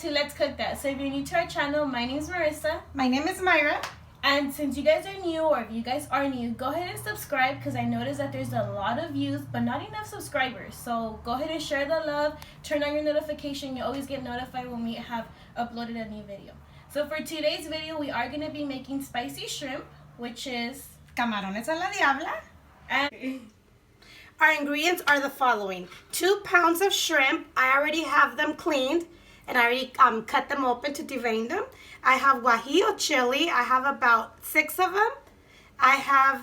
to Let's Cook That. So if you're new to our channel, my name is Marissa. My name is Myra. And since you guys are new, or if you guys are new, go ahead and subscribe because I noticed that there's a lot of views but not enough subscribers. So go ahead and share the love, turn on your notification. You always get notified when we have uploaded a new video. So for today's video, we are going to be making spicy shrimp, which is Camarones a la Diabla. And Our ingredients are the following. 2 pounds of shrimp. I already have them cleaned and I already cut them open to devein them. I have guajillo chili. I have about 6 of them. I have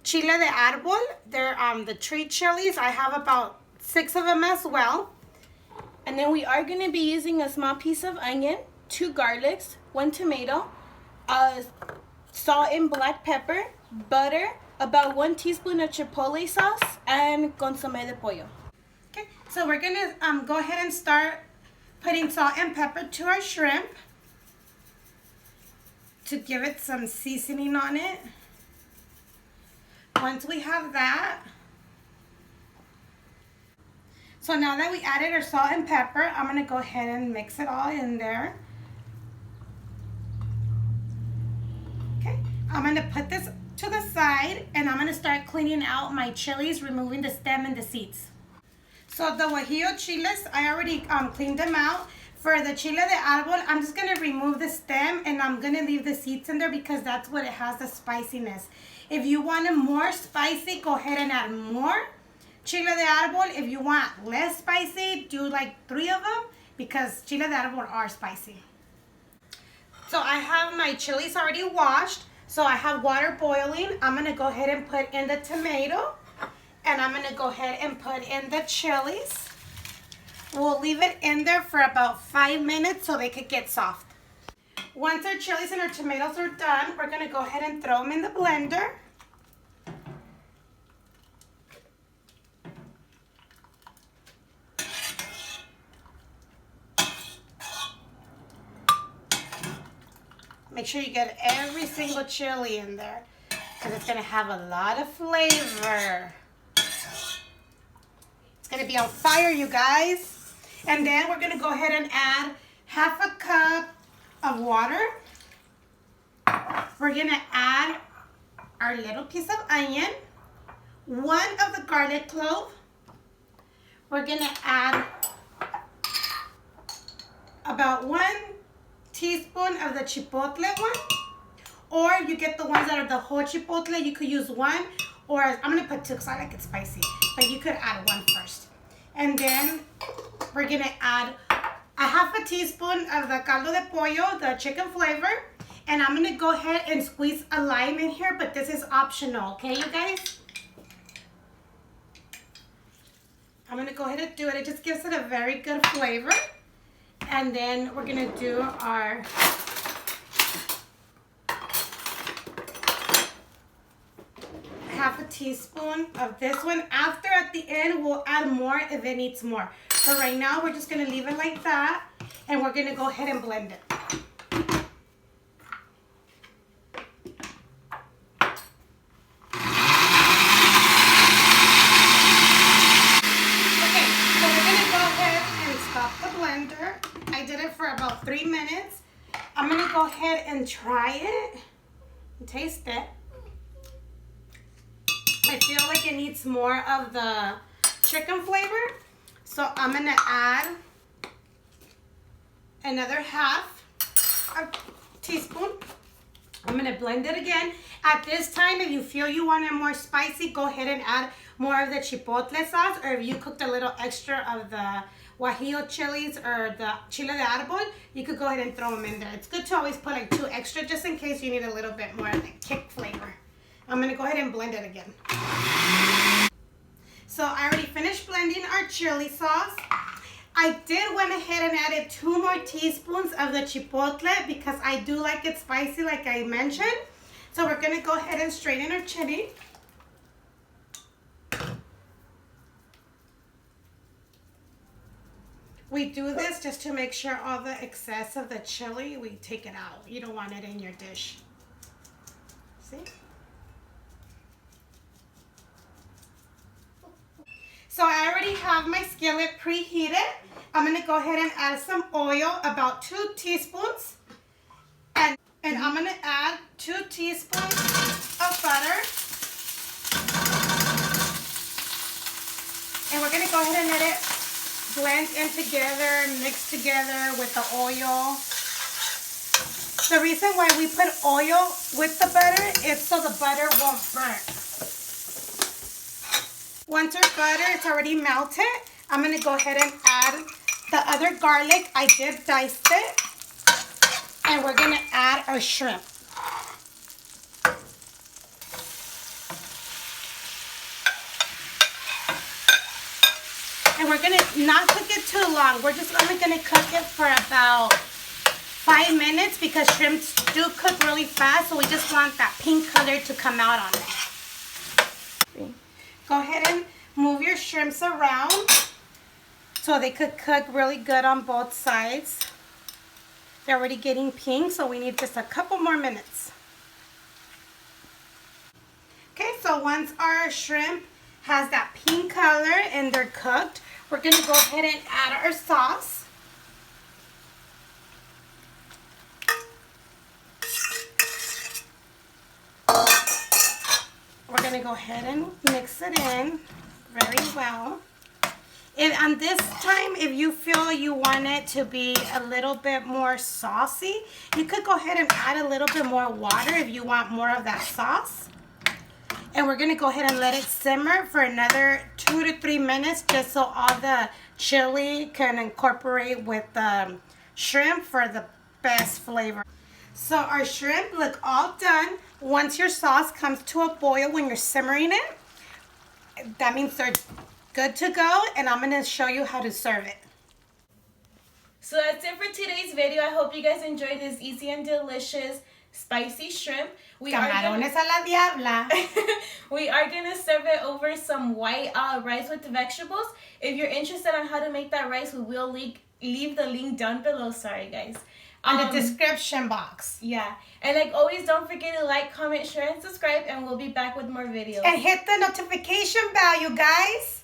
chile de árbol. They're the tree chilies. I have about 6 of them as well. And then we are going to be using a small piece of onion, 2 garlics, 1 tomato, salt and black pepper, butter, about 1 teaspoon of chipotle sauce, and consommé de pollo. Okay, so we're going to go ahead and start putting salt and pepper to our shrimp to give it some seasoning on it. Once we have that, so now that we added our salt and pepper, I'm going to go ahead and mix it all in there. Okay, I'm going to put this to the side and I'm going to start cleaning out my chilies, removing the stem and the seeds. So the guajillo chiles, I already cleaned them out. For the chile de árbol, I'm just going to remove the stem and I'm going to leave the seeds in there because that's what it has, the spiciness. If you want it more spicy, go ahead and add more chile de árbol. If you want less spicy, do like 3 of them because chile de árbol are spicy. So I have my chilies already washed. So I have water boiling. I'm going to go ahead and put in the tomato. And I'm going to go ahead and put in the chilies. We'll leave it in there for about 5 minutes so they could get soft. Once our chilies and our tomatoes are done, we're going to go ahead and throw them in the blender. Make sure you get every single chili in there because it's going to have a lot of flavor. It's going to be on fire, you guys. And then we're going to go ahead and add half a cup of water. We're going to add our little piece of onion, 1 of the garlic clove. We're going to add about 1 teaspoon of the chipotle one. Or you get the ones that are the whole chipotle. You could use 1. Or I'm going to put 2 because I like it spicy. But you could add 1 first. And then we're going to add a half a teaspoon of the caldo de pollo, the chicken flavor. And I'm going to go ahead and squeeze a lime in here, but this is optional, okay, you guys? I'm going to go ahead and do it. It just gives it a very good flavor. And then we're going to do our half a teaspoon of this one. After, at the end, we'll add more if it needs more. But right now, we're just going to leave it like that. And we're going to go ahead and blend it. Okay, so we're going to go ahead and stop the blender. I did it for about 3 minutes. I'm going to go ahead and try it and taste it. I feel like it needs more of the chicken flavor. So I'm going to add another half a teaspoon. I'm going to blend it again. At this time, if you feel you want it more spicy, go ahead and add more of the chipotle sauce. Or if you cooked a little extra of the guajillo chilies or the chile de árbol, you could go ahead and throw them in there. It's good to always put like 2 extra just in case you need a little bit more of the kick flavor. I'm going to go ahead and blend it again. So I already finished blending our chili sauce. I did went ahead and added 2 more teaspoons of the chipotle because I do like it spicy like I mentioned. So we're going to go ahead and straighten our chili. We do this just to make sure all the excess of the chili, we take it out. You don't want it in your dish. See? So I already have my skillet preheated. I'm going to go ahead and add some oil, about 2 teaspoons. And I'm going to add 2 teaspoons of butter. And we're going to go ahead and let it blend in together, mix together with the oil. The reason why we put oil with the butter is so the butter won't burn. Once our butter is already melted, I'm going to go ahead and add the other garlic. I did dice it. And we're going to add our shrimp. And we're going to not cook it too long. We're just only going to cook it for about 5 minutes because shrimps do cook really fast. So we just want that pink color to come out on it. Go ahead and move your shrimps around so they could cook really good on both sides. They're already getting pink, so we need just a couple more minutes. Okay, so once our shrimp has that pink color and they're cooked, we're going to go ahead and add our sauce. We're going to go ahead and mix it in very well. And on this time, if you feel you want it to be a little bit more saucy, you could go ahead and add a little bit more water if you want more of that sauce. And we're going to go ahead and let it simmer for another 2 to 3 minutes just so all the chili can incorporate with the shrimp for the best flavor. So our shrimp look all done. Once your sauce comes to a boil when you're simmering it, that means they're good to go, and I'm going to show you how to serve it. So that's it for today's video. I hope you guys enjoyed this easy and delicious spicy shrimp. Camarones a la Diabla. We are going to serve it over some white rice with the vegetables. If you're interested on how to make that rice, we will leave the link down below. Sorry, guys. In the description box. Yeah. And like always, don't forget to like, comment, share, and subscribe. And we'll be back with more videos. And hit the notification bell, you guys.